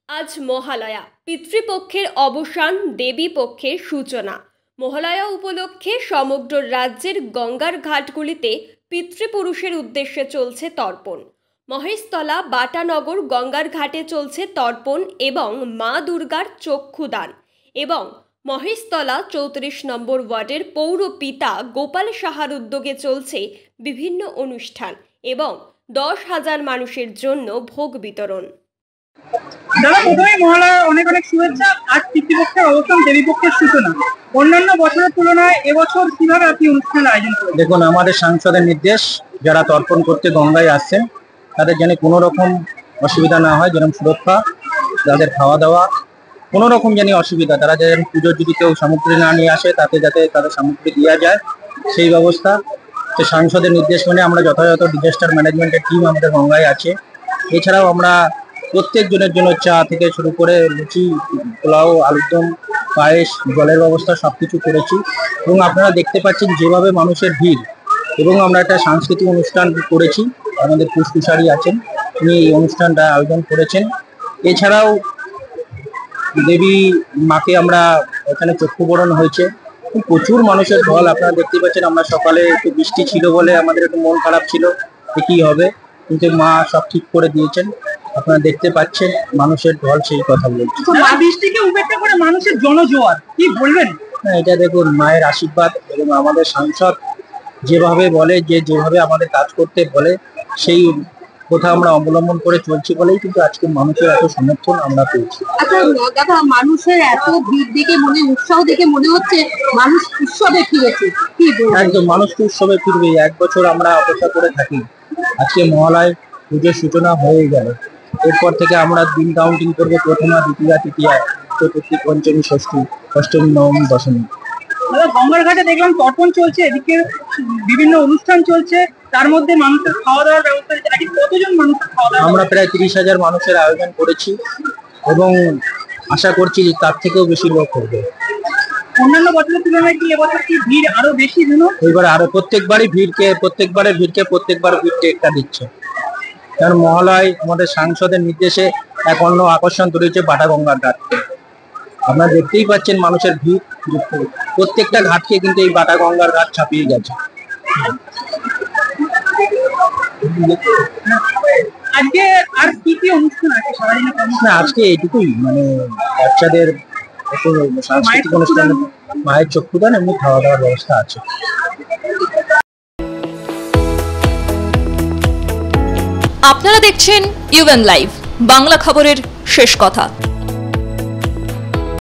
আজ মহালয়া, পিতৃপক্ষের অবসান, দেবী পক্ষের সূচনা। মহালয়া উপলক্ষে সমগ্র রাজ্যের গঙ্গার ঘাটগুলিতে পিতৃপুরুষের উদ্দেশ্যে চলছে তর্পণ। মহেশতলা, বাটানগর গঙ্গার ঘাটে চলছে তর্পণ এবং মা দুর্গার চক্ষুদান। এবং মহেশতলা 34 নম্বর ওয়ার্ডের পৌর পিতা গোপাল সাহার উদ্যোগে চলছে বিভিন্ন অনুষ্ঠান এবং 10,000 মানুষের জন্য ভোগ বিতরণ। দাদা, প্রথমে মহালয়ার অনেক অনেক শুভেচ্ছা। আজ পিতৃপক্ষের অবসান, দেবী পক্ষের সূচনা। অন্যান্য বছরের তুলনায় এবছর কিভাবে আপনি অনুষ্ঠানের আয়োজন করেন? দেখুন, আমাদের সাংসদের নির্দেশ, যারা তর্পণ করতে গঙ্গায় আসছেন তাদের যেন কোনো রকম অসুবিধা না হয়, যেরকম সুরক্ষা, তাদের খাওয়া দাওয়া কোনো রকম যেন অসুবিধা, তারা যেন পুজোর যদি কেউ সামগ্রী না নিয়ে আসে তাতে যাতে তাদের সামগ্রী দেওয়া যায় সেই ব্যবস্থা। তো সাংসদের নির্দেশ মেনে আমরা যথাযথ ডিজাস্টার ম্যানেজমেন্টের টিম আমাদের গঙ্গায় আছে। এছাড়াও আমরা প্রত্যেকজনের জন্য চা থেকে শুরু করে লুচি, পোলাও, আলুরদম, পায়েস, জলের ব্যবস্থা সবকিছু করেছি। এবং আপনারা দেখতে পাচ্ছেন যেভাবে মানুষের ভিড়, এবং আমরা একটা সাংস্কৃতিক অনুষ্ঠান করেছি। আমাদের পুষ্কুশারি আছেন, তিনি এই অনুষ্ঠানটা আয়োজন করেছেন। এছাড়াও দেবী মাকে আমরা এখানে চক্ষুবরণ হয়েছে, প্রচুর মানুষের ঢল আপনারা দেখতে পাচ্ছেন। আমরা সকালে একটু বৃষ্টি ছিল বলে আমাদের একটু মন খারাপ ছিল কি হবে, কিন্তু মা সব ঠিক করে দিয়েছেন। আপনারা দেখতে পাচ্ছেন মানুষের ঢল, সেই কথা বলছি। বৃষ্টিকে উপেক্ষা করে মানুষের জনজোয়ার, কি বলবেন? এটা দেখুন মায়ের আশীর্বাদ, এবং আমাদের সাংসদ যেভাবে বলে, যেভাবে আমাদের কাজ করতে বলে সেই কথা আমরা অবলম্বন করে চলছি বলেই কিন্তু আজকে মানুষের এত সমর্থন আমরা পেয়েছি। আচ্ছা দাদা, মানুষের এত ভিড় দেখে উৎসাহ দেখে মনে হচ্ছে মানুষ উৎসবে ফিরেছে, কি বলবেন? একদম, মানুষ তো উৎসবে ফিরবে। এক বছর আমরা অপেক্ষা করে থাকি। আজকে মহালয় পুজোর সূচনা হয়ে গেল, এরপর থেকে আমরা দিন কাউন্টিং করবো। প্রথমা, দ্বিতীয়া, তৃতীয়া, চতুর্থী, পঞ্চমী, ষষ্ঠী, অষ্টমী, নবমী, দশমী। গঙ্গার ঘাটে দেখলাম তর্পণ চলছে, এদিকে বিভিন্ন অনুষ্ঠান চলছে, তার মধ্যে মানুষের খাওয়া দাওয়ার ব্যবস্থা নাকি? কতজন মানুষের খাওয়া দাওয়া? আমরা প্রায় 30,000 মানুষের আয়োজন করেছি, এবং আশা করছি তার থেকেও বেশি লোক হবে। অন্যান্য বছরের তুলনায় কি এবছর কি ভিড় আরো বেশি? এবার আরো প্রত্যেকবার ভিড়কে একটা দিচ্ছে। কারণ মহালয় আমাদের সাংসদের নির্দেশে এক অন্য আকর্ষণ তৈরি হচ্ছে বাটা গঙ্গার ঘাটকে। আপনারা দেখতেই পাচ্ছেন মানুষের ভিড়, প্রত্যেকটা ঘাটকে কিন্তু এই বাটা গঙ্গার ঘাট ছাপিয়ে গেছে। আজকে আর কি কি অনুষ্ঠান আছে সারাদিনে? না, আজকে এইটুকুই, মানে বাচ্চাদের একটু সাংস্কৃতিক অনুষ্ঠান, মায়ের চক্ষুদান, এমনি খাওয়া দাওয়ার ব্যবস্থা আছে। আপনারা দেখছেন ইউএন লাইভ, বাংলা খবরের শেষ কথা।